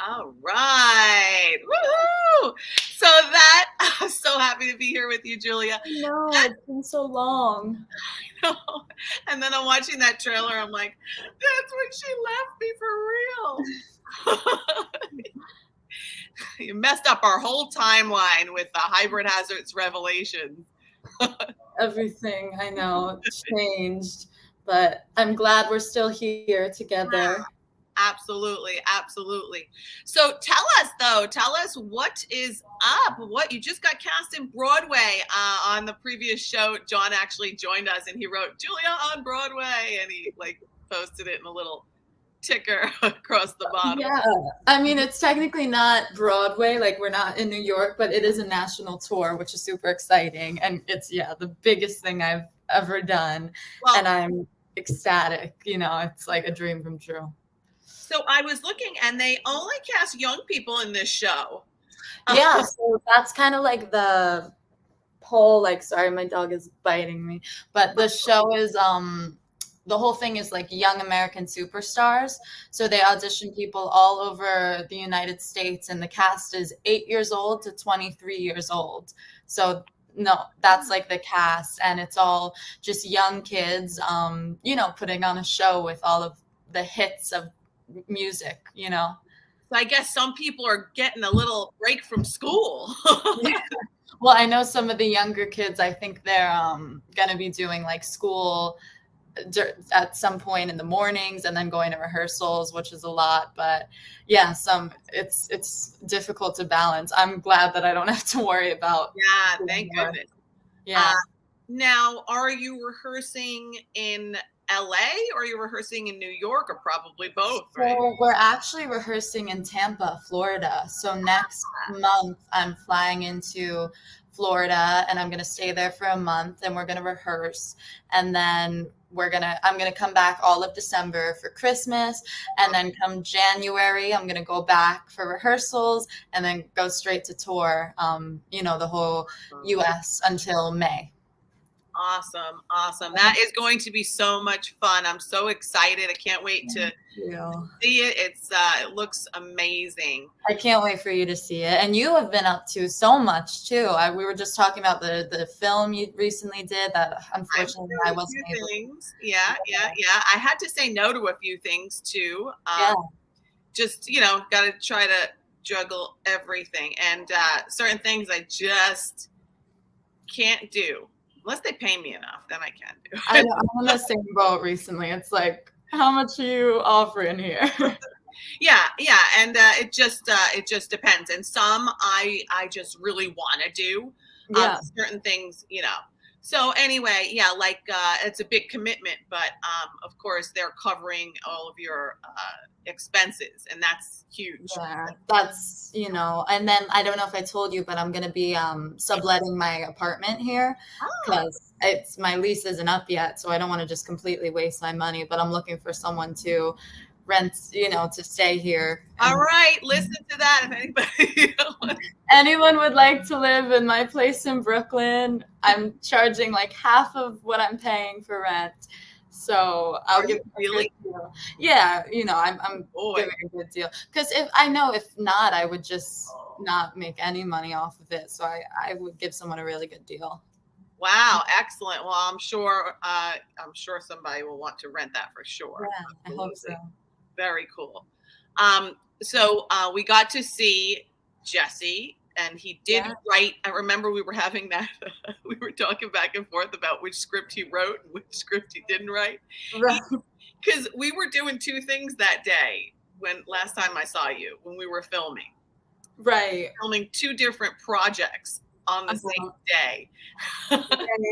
All right. Woohoo! So I'm so happy to be here with you, Julia. No, it's been so long. And then I'm watching that trailer. I'm like, that's when she left me for real. You messed up our whole timeline with the hybrid hazards revelation. Everything, I know, changed, but I'm glad we're still here together. Absolutely. Absolutely. So tell us what is up. What you just got cast in Broadway on the previous show. John actually joined us and he wrote Julia on Broadway and he like posted it in a little ticker across the bottom. Yeah, I mean, it's technically not Broadway, like we're not in New York, but it is a national tour, which is super exciting. And it's, the biggest thing I've ever done. Well, and I'm ecstatic, it's like a dream come true. So I was looking and they only cast young people in this show. Yeah, so that's kind of like the whole, like, sorry, my dog is biting me, but the show is, the whole thing is like young American superstars. So they audition people all over the United States and the cast is 8 years old to 23 years old. So no, that's like the cast and it's all just young kids, putting on a show with all of the hits of music, So I guess some people are getting a little break from school. Yeah. Well, I know some of the younger kids, I think they're going to be doing like school at some point in the mornings and then going to rehearsals, which is a lot. But yeah, it's difficult to balance. I'm glad that I don't have to worry about. Yeah, thank goodness. Yeah. Now, are you rehearsing in LA or are you rehearsing in New York or probably both, right? So we're actually rehearsing in Tampa, Florida. So next month I'm flying into Florida and I'm going to stay there for a month and we're going to rehearse. And then I'm going to come back all of December for Christmas. And then come January, I'm going to go back for rehearsals and then go straight to tour, the whole US until May. Awesome. That is going to be so much fun. I'm so excited. I can't wait to see it. It looks amazing. I can't wait for you to see it. And you have been up to so much too. We were just talking about the film you recently did that unfortunately I wasn't able to. Yeah. I had to say no to a few things too. Just, got to try to juggle everything. And certain things I just can't do. Unless they pay me enough, then I can do. I'm on the same boat recently. It's like, how much are you offering here? Yeah, and it just depends. And some I just really want to do. Certain things, So anyway, like it's a big commitment, but of course they're covering all of your expenses, and that's huge. Yeah, that's, and then I don't know if I told you, but I'm going to be subletting my apartment here because my lease isn't up yet. So I don't want to just completely waste my money, but I'm looking for someone to rent, to stay here. All right. Listen to that. If anyone would like to live in my place in Brooklyn, I'm charging like half of what I'm paying for rent. So I'll give a good deal. Yeah, I'm giving a good deal. Because if not, I would just not make any money off of it. So I would give someone a really good deal. Wow, excellent. Well, I'm sure somebody will want to rent that for sure. Yeah, I hope so. Very cool. So we got to see Jesse. And he did write. I remember we were having that. We were talking back and forth about which script he wrote and which script he didn't write. Right. Because we were doing two things that day when last time I saw you, when we were filming. Right. Filming two different projects on the same day.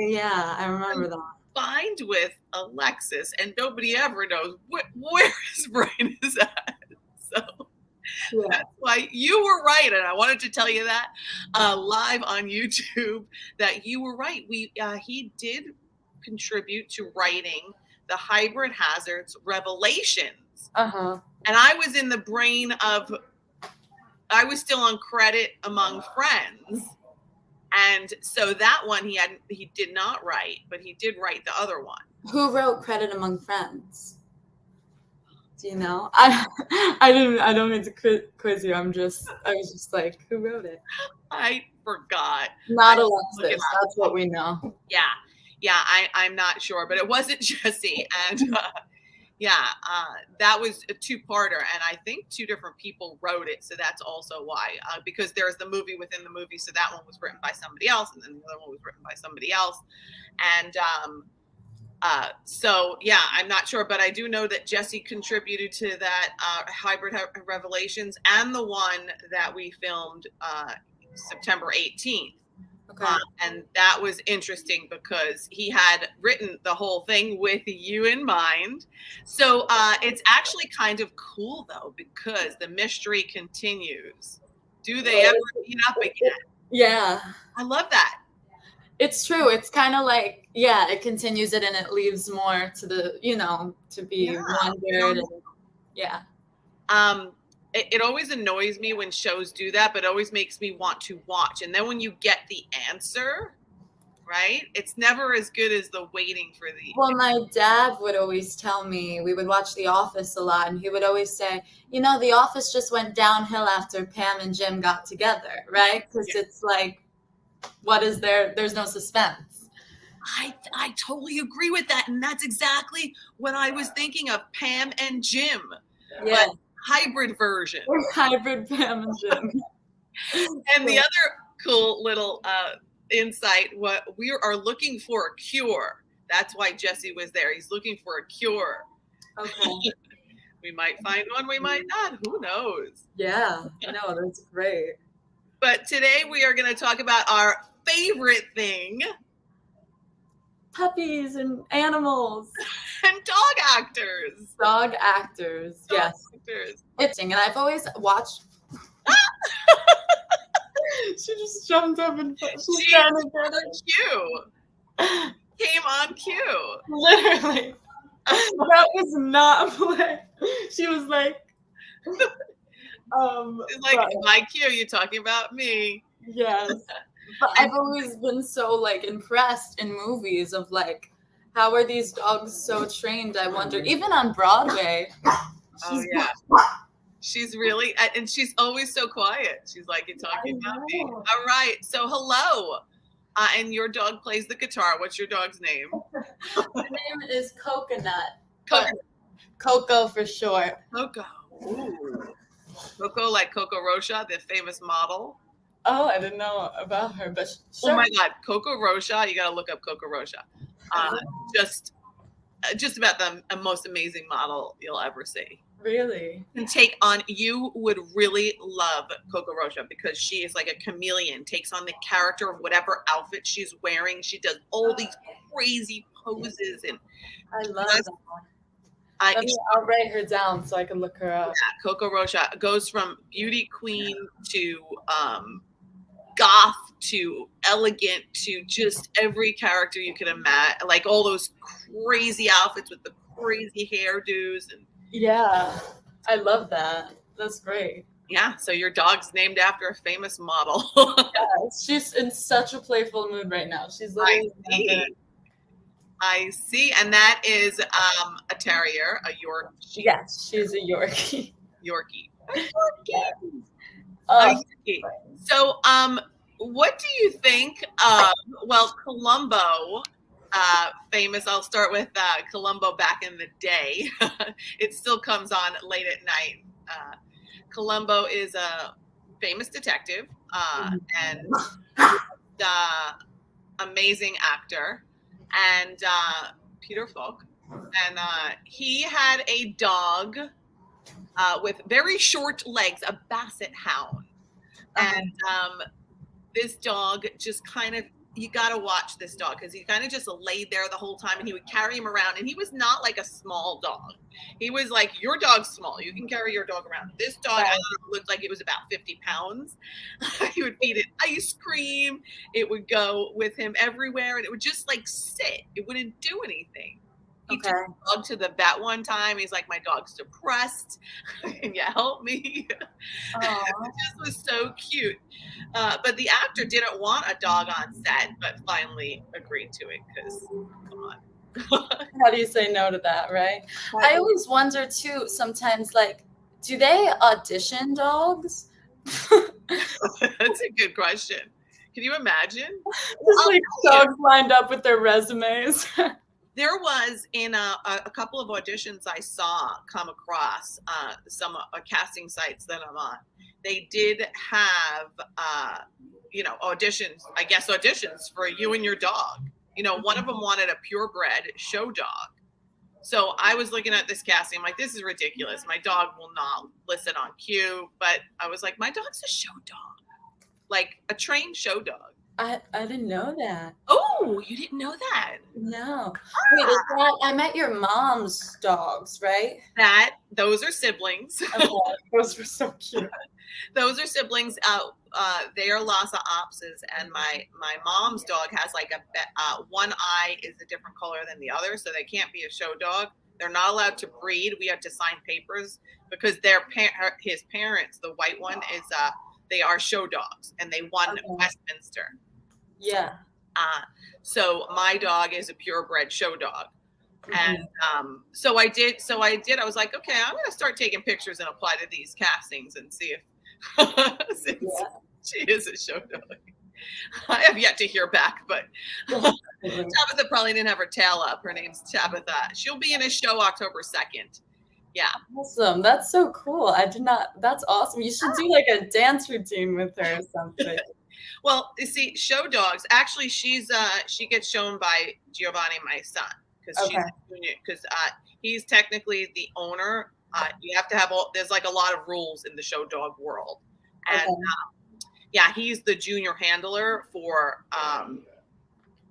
Yeah, I remember that. Combined with Alexis, and nobody ever knows where his brain is at. So. Yeah. That's why you were right, and I wanted to tell you that live on YouTube that you were right. He did contribute to writing the Hybrid Hazards Revelations, and I was in the brain of I was still on credit among friends, and so that one he did not write, but he did write the other one. Who wrote Credit Among Friends? You know, I don't mean to quiz you. I was just like, who wrote it? I forgot. Not Alexis. That's what we know. Yeah. I'm not sure, but it wasn't Jesse. And that was a two-parter, and I think two different people wrote it, so that's also why. Because there's the movie within the movie, so that one was written by somebody else, and then the other one was written by somebody else, and so yeah, I'm not sure, but I do know that Jesse contributed to that Hybrid Revelations and the one that we filmed September 18th. Okay. And that was interesting because he had written the whole thing with you in mind. So it's actually kind of cool, though, because the mystery continues. Do they ever meet up again? Yeah. I love that. It's true. It's kind of like, yeah, it continues it and it leaves more to the, to be wondered. Yeah. It always annoys me when shows do that, but it always makes me want to watch. And then when you get the answer, right, it's never as good as the waiting for the. Well, my dad would always tell me, we would watch The Office a lot, and he would always say, The Office just went downhill after Pam and Jim got together, right? Because it's like, what is there? There's no suspense. I totally agree with that. And that's exactly what I was thinking of, Pam and Jim. Yeah. But hybrid version. Hybrid Pam and Jim. And the other cool little insight, what we are looking for a cure. That's why Jesse was there. He's looking for a cure. Okay. We might find one, we might not. Who knows? Yeah. No, that's great. But today we are going to talk about our favorite thing. Puppies and animals. And dog actors. Dog actors, dog yes. Actors. And I've always watched. She just jumped up and she's trying to get it. Cue. Came on cue. Literally. That was not play. She was like, it's like, my cue, you're talking about me. Yes. But I've always been so impressed in movies of how are these dogs so trained? I wonder, even on Broadway. She's really, and she's always so quiet. She's like, you're talking about me. All right. So hello. And your dog plays the guitar. What's your dog's name? Her name is Coconut. Coco for short. Coco. Ooh. Coco, like Coco Rocha, the famous model. Oh, I didn't know about her, but sure. Oh my God, Coco Rocha! You got to look up Coco Rocha. Just about the most amazing model you'll ever see. Really? And take on, you would really love Coco Rocha because she is like a chameleon. Takes on the character of whatever outfit she's wearing. She does all these crazy poses, and I love that. I'll write her down so I can look her up. Yeah, Coco Rocha goes from beauty queen to goth to elegant to just every character you can imagine, like all those crazy outfits with the crazy hairdos. And yeah, I love that. That's great. Yeah, so your dog's named after a famous model. Yeah, she's in such a playful mood right now. She's literally I see, and that is a terrier, a Yorkie. Yes, she's a Yorkie. Yorkie. Yorkie. So, what do you think of, Columbo, famous, I'll start with Columbo back in the day. It still comes on late at night. Columbo is a famous detective and amazing actor, and Peter Falk. And he had a dog with very short legs, a Basset Hound. And this dog just kind of, you got to watch this dog because he kind of just laid there the whole time, and he would carry him around. And he was not like a small dog. He was like, your dog's small. You can carry your dog around. This dog, I looked like it was about 50 pounds. He would feed it ice cream. It would go with him everywhere, and it would just sit. It wouldn't do anything. He took the dog to the vet one time. He's like, my dog's depressed. Can you help me? It just was so cute. But the actor didn't want a dog on set, but finally agreed to it because, come on. How do you say no to that, right? I always wonder too, sometimes, like, do they audition dogs? That's a good question. Can you imagine? Just like dogs lined up with their resumes. There was in a couple of auditions I saw come across some casting sites that I'm on. They did have, auditions, I guess auditions for you and your dog. One of them wanted a purebred show dog. So I was looking at this casting. I'm like, this is ridiculous. My dog will not listen on cue. But I was like, my dog's a show dog, like a trained show dog. I didn't know that. Oh, you didn't know that? No. Wait, is that, I met your mom's dogs, right? Those are siblings. Okay. Those were so cute. Those are siblings. They are Lhasa Apsos, and my mom's dog has like one eye is a different color than the other, so they can't be a show dog. They're not allowed to breed. We have to sign papers because his parents, the white one, is they are show dogs, and they won Westminster. Yeah. So my dog is a purebred show dog. And so I did. I was like, okay, I'm going to start taking pictures and apply to these castings and see if she is a show dog. I have yet to hear back, but Tabitha probably didn't have her tail up. Her name's Tabitha. She'll be in a show October 2nd. Yeah. Awesome. That's so cool. That's awesome. You should do like a dance routine with her or something. Well, you see, show dogs, actually she gets shown by Giovanni, my son, because he's technically the owner. You have to have there's like a lot of rules in the show dog world. And he's the junior handler for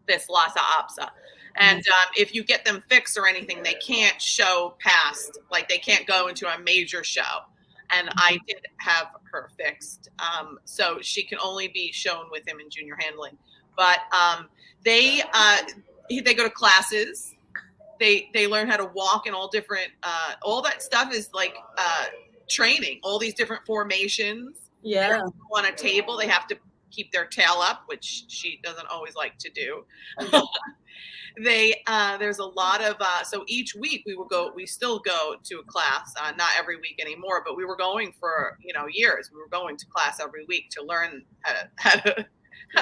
this Lhasa Apso. And if you get them fixed or anything, they can't show past, like they can't go into a major show. And I did have her fixed. So she can only be shown with him in junior handling. But they go to classes. They learn how to walk in all different, all that stuff is like training, all these different formations. Yeah. On a table, they have to keep their tail up, which she doesn't always like to do. There's a lot of, so each week we still go to a class, not every week anymore, but we were going for, years. We were going to class every week to learn how to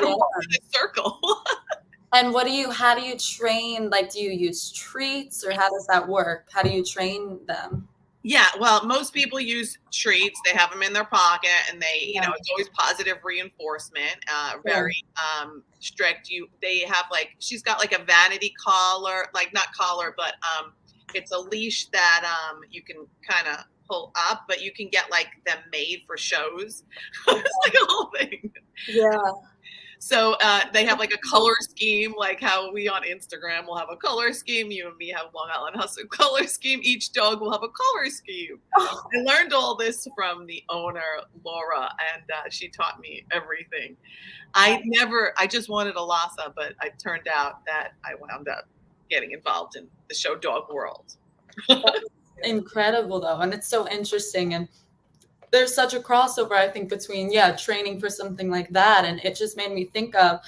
walk in a circle. And how do you train? Like, do you use treats or how does that work? How do you train them? Yeah, well, most people use treats. They have them in their pocket, and they, it's always positive reinforcement. Very strict. They have she's got like a vanity collar, like not collar, but it's a leash that you can kind of pull up, but you can get like them made for shows. It's like a whole thing. Yeah. So they have like a color scheme, like how we on Instagram will have a color scheme. You and me have Long Island Hustle color scheme. Each dog will have a color scheme. I learned all this from the owner, Laura, and she taught me everything. I just wanted a Lhasa, but it turned out that I wound up getting involved in the show dog world. Incredible, though. And it's so interesting. And there's such a crossover, I think, between, training for something like that. And it just made me think of,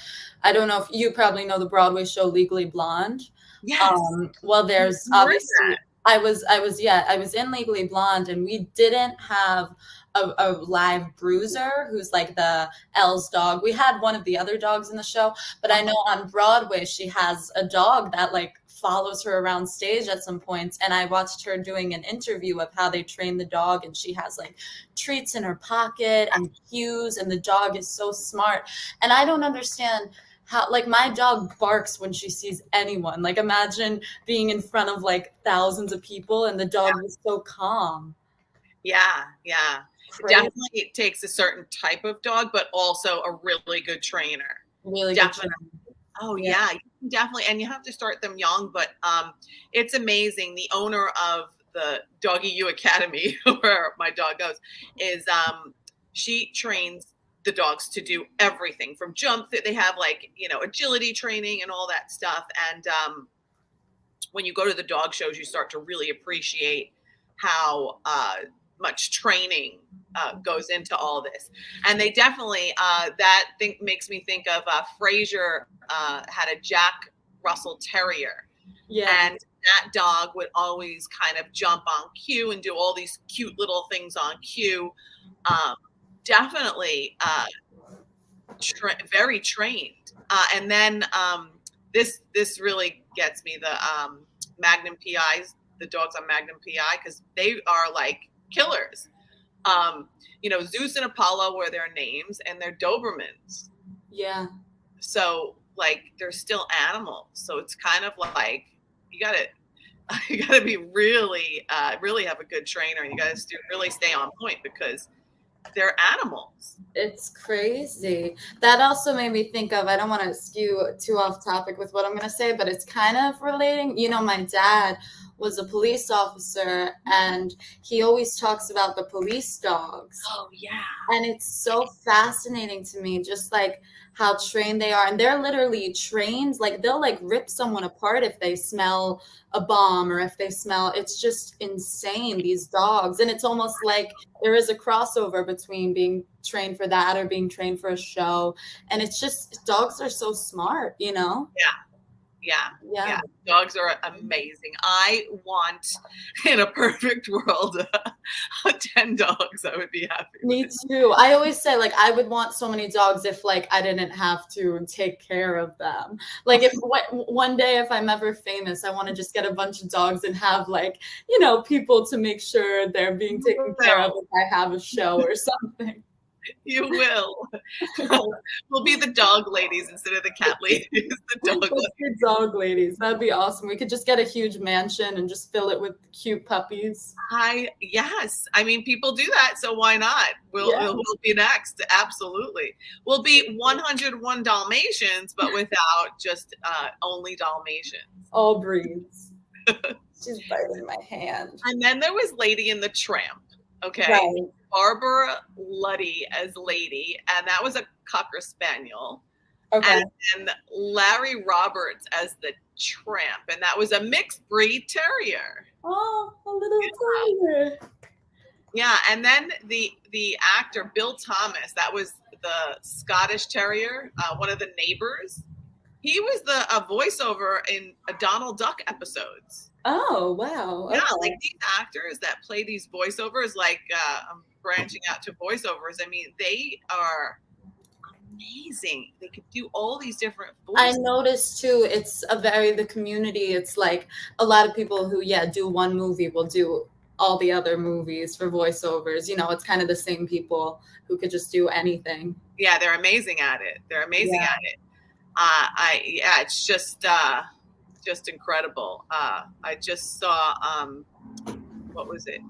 I don't know if you probably know the Broadway show Legally Blonde. Yes. Well, there's obviously, I was in Legally Blonde, and we didn't have a live bruiser who's like the Elle's dog. We had one of the other dogs in the show, but I know on Broadway, she has a dog that follows her around stage at some points, and I watched her doing an interview of how they train the dog, and she has treats in her pocket and cues, and the dog is so smart. And I don't understand how, my dog barks when she sees anyone. Imagine being in front of thousands of people and the dog is so calm. Yeah. Crazy. Definitely it takes a certain type of dog, but also a really good trainer. Really definitely. Good trainer. Oh yeah, definitely. And you have to start them young, but it's amazing. The owner of the Doggy U Academy, where my dog goes, is she trains the dogs to do everything from jump. They have agility training and all that stuff. And when you go to the dog shows, you start to really appreciate how much training goes into all this. And they definitely makes me think of Frasier had a Jack Russel Terrier, Yeah. And that dog would always kind of jump on cue and do all these cute little things on cue. Definitely very trained. And then this really gets me, the Magnum PIs, the dogs on Magnum PI, because they are like killers. Zeus and Apollo were their names, and they're Dobermans. Yeah. So like they're still animals. So it's kind of like you gotta be really have a good trainer, and you gotta really stay on point because they're animals. It's crazy. That also made me think of, I don't want to skew too off topic with what I'm going to say, but it's kind of relating. My dad was a police officer, and he always talks about the police dogs. Oh, yeah. And it's so fascinating to me, just like how trained they are. And they're literally trained, like they'll like rip someone apart if they smell a bomb, or if they smell, it's just insane, these dogs. And it's almost like there is a crossover between being trained for that or being trained for a show. And it's just, dogs are so smart, Yeah. Dogs are amazing. I want, in a perfect world, 10 dogs. I would be happy. Me too. I always say, like, I would want so many dogs if, like, I didn't have to take care of them. Like, if one day, if I'm ever famous, I want to just get a bunch of dogs and have, like, people to make sure they're being taken care of if I have a show or something. You will. We'll be the dog ladies instead of the cat ladies. The dog ladies. That'd be awesome. We could just get a huge mansion and just fill it with cute puppies. Yes. I mean, people do that, so why not? We'll be next. Absolutely. We'll be 101 Dalmatians, but without just only Dalmatians. All breeds. She's biting my hand. And then there was Lady and the Tramp. Okay. Right. Barbara Luddy as Lady, and that was a Cocker Spaniel. Okay. And Larry Roberts as the Tramp, and that was a mixed breed terrier. Oh, a little terrier. Yeah, and then the actor Bill Thomas, that was the Scottish Terrier, one of the neighbors. He was a voiceover in Donald Duck episodes. Oh, wow. Yeah, like these actors that play these voiceovers, like branching out to voiceovers. I mean, they are amazing. They could do all these different voices. I noticed too, it's the community, it's like a lot of people who, do one movie will do all the other movies for voiceovers. It's kind of the same people who could just do anything. Yeah, they're amazing at it. At it. It's just incredible. I just saw what was it?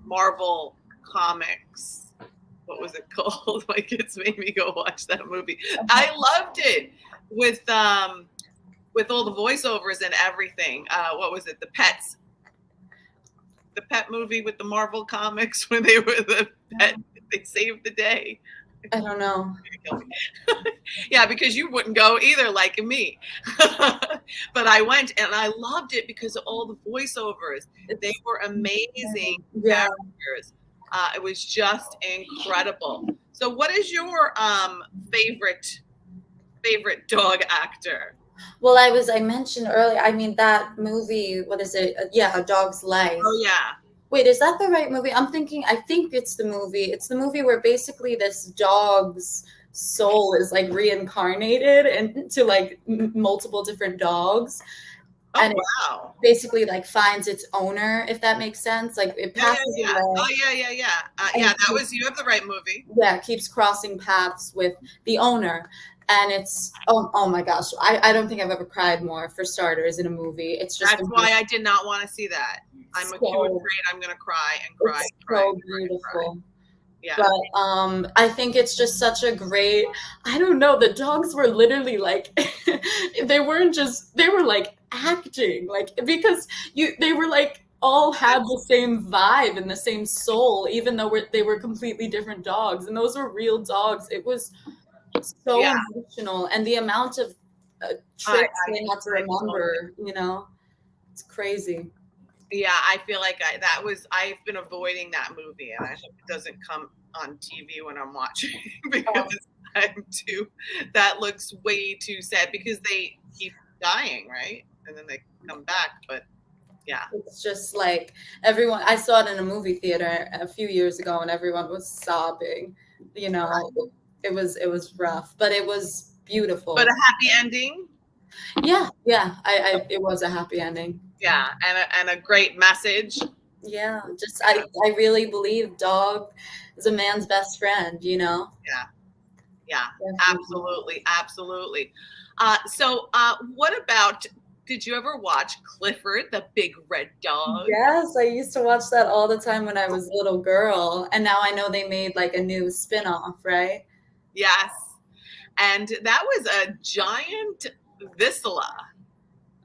Marvel Comics. What was it called? My kids made me go watch that movie. I loved it with all the voiceovers and everything. What was it? The pet movie with the Marvel Comics when they were the pet. They saved the day. I don't know. Yeah, because you wouldn't go either, like me. But I went, and I loved it because of all the voiceovers. They were amazing characters. It was just incredible. So what is your favorite dog actor? Well, I mentioned earlier, I mean, that movie, what is it? A Dog's Life. Oh, yeah. Wait, is that the right movie? I think it's the movie. It's the movie where basically this dog's soul is like reincarnated into like multiple different dogs. Oh, and wow. It basically like finds its owner, if that makes sense. Like it passes away. Oh, yeah. Yeah, you have the right movie. Yeah, it keeps crossing paths with the owner. And it's, oh my gosh, I don't think I've ever cried more, for starters, in a movie. It's just That's why I did not want to see that. I'm too afraid I'm going to cry and cry. It's so beautiful. Yeah. But I think it's just such a great, I don't know, the dogs were literally like, they were like acting, like, because they were like, all had the same vibe and the same soul, even though they were completely different dogs. And those were real dogs. It was so emotional, and the amount of tricks they had to remember, it's crazy. Yeah, I feel like I've been avoiding that movie, and I hope it doesn't come on TV when I'm watching because that looks way too sad because they keep dying, right? and then they come back. But yeah, it's just like everyone. I saw it in a movie theater a few years ago, and everyone was sobbing. You know, it was rough, but it was beautiful. But a happy ending. Yeah, it was a happy ending. Yeah, and a great message. Yeah, just I really believe dog is a man's best friend, you know? Yeah, absolutely. So what about, did you ever watch Clifford, the big red dog? Yes, I used to watch that all the time when I was a little girl, and now I know they made like a new spin-off, right? Yes, and that was a Giant Vizsla,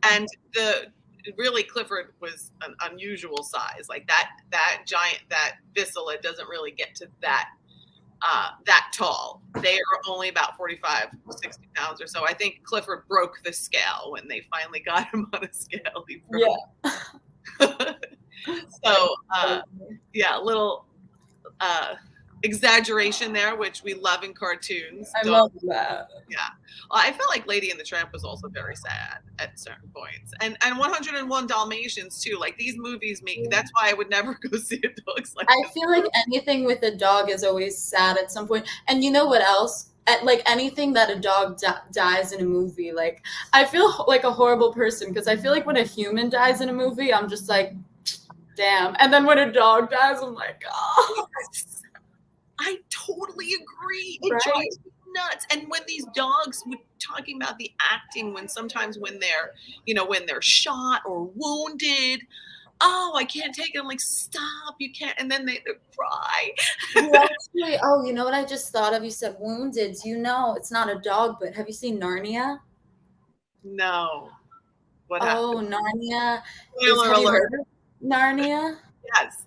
and really Clifford was an unusual size. Like that Vizsla doesn't really get to that tall. They are only about 45, 60 pounds or so. I think Clifford broke the scale when they finally got him on a scale. So yeah, a little exaggeration there, which we love in cartoons. I love that. Yeah. Well, I felt like Lady and the Tramp was also very sad at certain points. And 101 Dalmatians too. Like these movies make, that's why I would never go see a dog's like I feel like anything with a dog is always sad at some point. And you know what else? Like anything that a dog dies in a movie, like I feel like a horrible person because I feel like when a human dies in a movie, I'm just like, damn. And then when a dog dies, I'm like, oh. I totally agree. It drives me nuts. And when these dogs, we're talking about the acting, when sometimes when they're, when they're shot or wounded, oh, I can't take it. I'm like, stop, you can't. And then they cry. Actually, you know what I just thought of? You said wounded. You know, it's not a dog, but have you seen Narnia? No. What happened? Narnia. Spoiler alert. Narnia? Yes.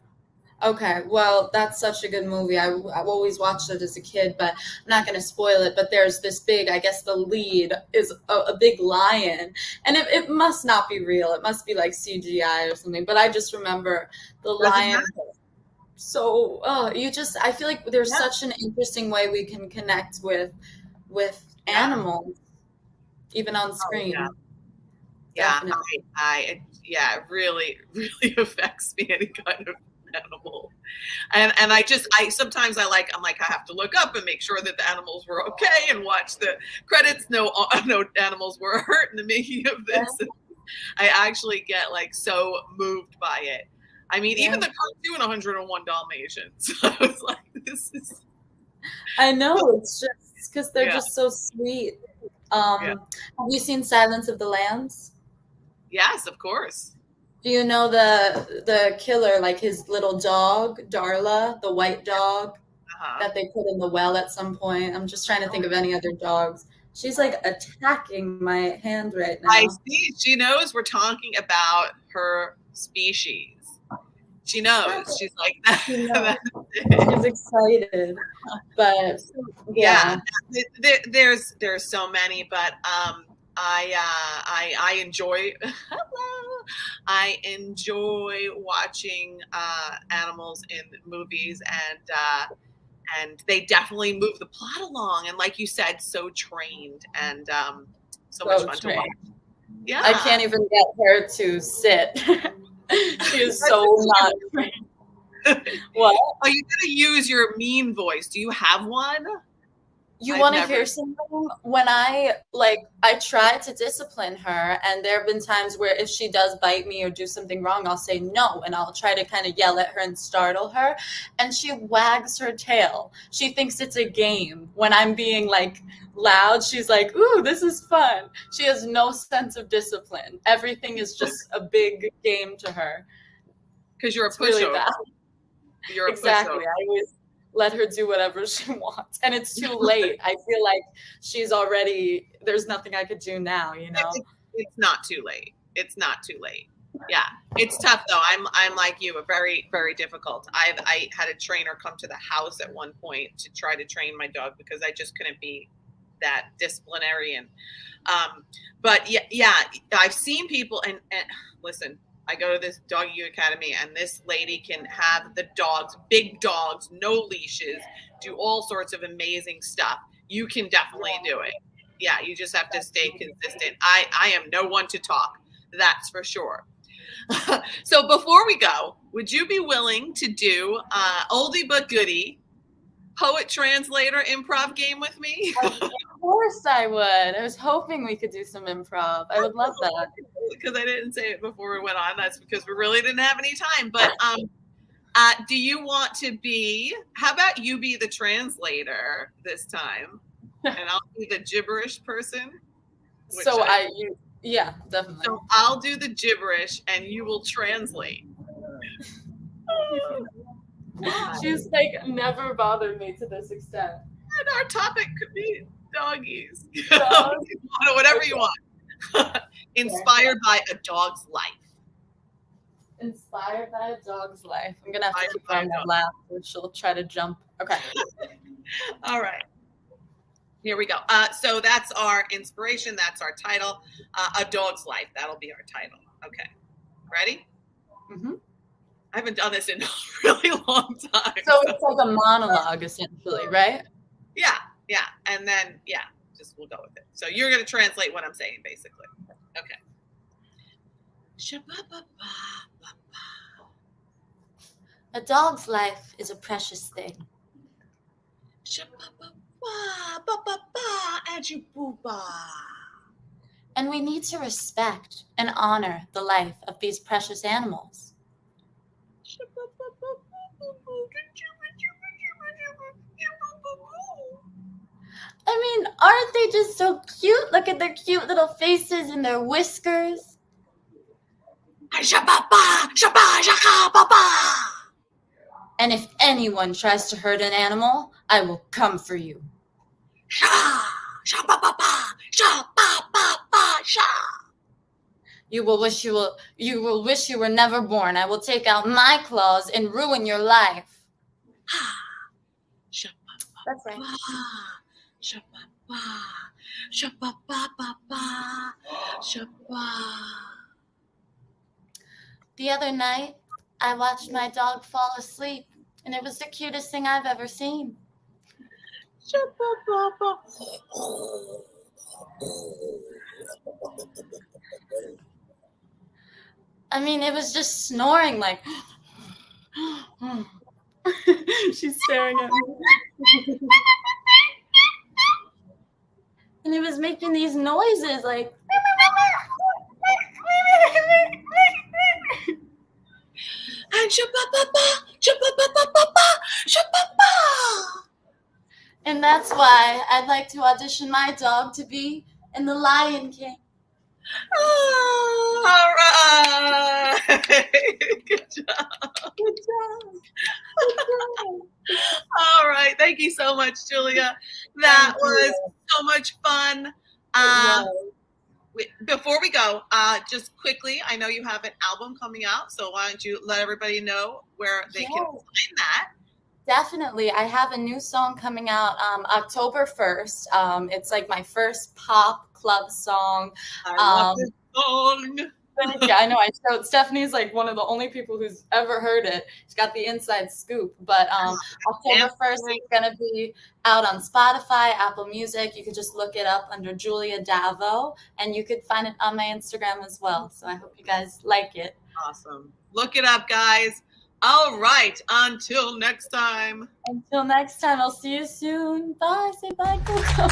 Okay, well, that's such a good movie. I've always watched it as a kid, but I'm not going to spoil it. But there's this big, I guess the lead is a big lion. And it must not be real. It must be like CGI or something. But I just remember the lion. So, I feel like there's such an interesting way we can connect with animals, even on screen. Yeah, it really, really affects me, any kind of animal. And I sometimes I'm like, I have to look up and make sure that the animals were okay and watch the credits. No animals were hurt in the making of this. Yeah. I actually get like so moved by it. I mean, even the cartoon 101 Dalmatians. I was like, this is. I know, it's just because they're just so sweet. Have you seen Silence of the Lambs? Yes, of course. Do you know the killer, like his little dog, Darla, the white dog that they put in the well at some point? I'm just trying to think of any other dogs. She's like attacking my hand right now. I see. She knows we're talking about her species. She knows. She's like that. She's excited. But there's so many, but I enjoy. Hello. I enjoy watching animals in movies, and they definitely move the plot along. And like you said, so trained and so much fun to watch. Yeah, I can't even get her to sit. She is so not trained. What? Oh, you gotta use your mean voice. Do you have one? You want to hear something? When I try to discipline her, and there have been times where if she does bite me or do something wrong, I'll say no, and I'll try to kind of yell at her and startle her, and she wags her tail. She thinks it's a game. When I'm being like loud, she's like, ooh, this is fun. She has no sense of discipline. Everything is just a big game to her. Because you're a pushover. Really You're exactly. Pushover. I always let her do whatever she wants, and it's too late. I feel like she's already, there's nothing I could do now, you know. It's not too late. It's not too late. Yeah, it's tough though. I'm like you, very, very difficult. I had a trainer come to the house at one point to try to train my dog because I just couldn't be that disciplinarian. But yeah, I've seen people and listen, I go to this doggy academy, and this lady can have the dogs, big dogs, no leashes, do all sorts of amazing stuff. You can definitely do it. Yeah, you just have to stay consistent. I am no one to talk. That's for sure. So before we go, would you be willing to do oldie but goodie poet translator improv game with me? Of course I would. I was hoping we could do some improv. I would love that. Because I didn't say it before we went on. That's because we really didn't have any time. But do you want to be, how about you be the translator this time? And I'll be the gibberish person. So yeah, definitely. So I'll do the gibberish and you will translate. She's like never bothered me to this extent. And our topic could be doggies. Whatever you want. Inspired by a dog's life. Inspired by a dog's life. I'm gonna have to keep on that laugh or she'll try to jump. Okay. All right. Here we go. So that's our inspiration. That's our title. A dog's life. That'll be our title. Okay. Ready? Mm-hmm. I haven't done this in a really long time. So it's like a monologue, essentially, right? Yeah. And then, just we'll go with it. So you're going to translate what I'm saying, basically. Okay. A dog's life is a precious thing. And we need to respect and honor the life of these precious animals. I mean, aren't they just so cute? Look at their cute little faces and their whiskers. And if anyone tries to hurt an animal, I will come for you. You will wish you were never born. I will take out my claws and ruin your life. That's right. The other night, I watched my dog fall asleep, and it was the cutest thing I've ever seen. I mean, it was just snoring like... She's staring at me. And it was making these noises like... And that's why I'd like to audition my dog to be in The Lion King. Oh, all right. Good job. Good job. All right. Thank you so much, Julia. That was so much fun. Before we go, just quickly, I know you have an album coming out, so why don't you let everybody know where they can find that? Definitely. I have a new song coming out October 1st. It's like my first pop club song. I love this song. Yeah, I know. Stephanie's like one of the only people who's ever heard it. She's got the inside scoop. But October 1st, it's going to be out on Spotify, Apple Music. You could just look it up under Julia Davo, and you could find it on my Instagram as well. So I hope you guys like it. Awesome. Look it up, guys. All right. Until next time. Until next time. I'll see you soon. Bye. Say bye, Coco.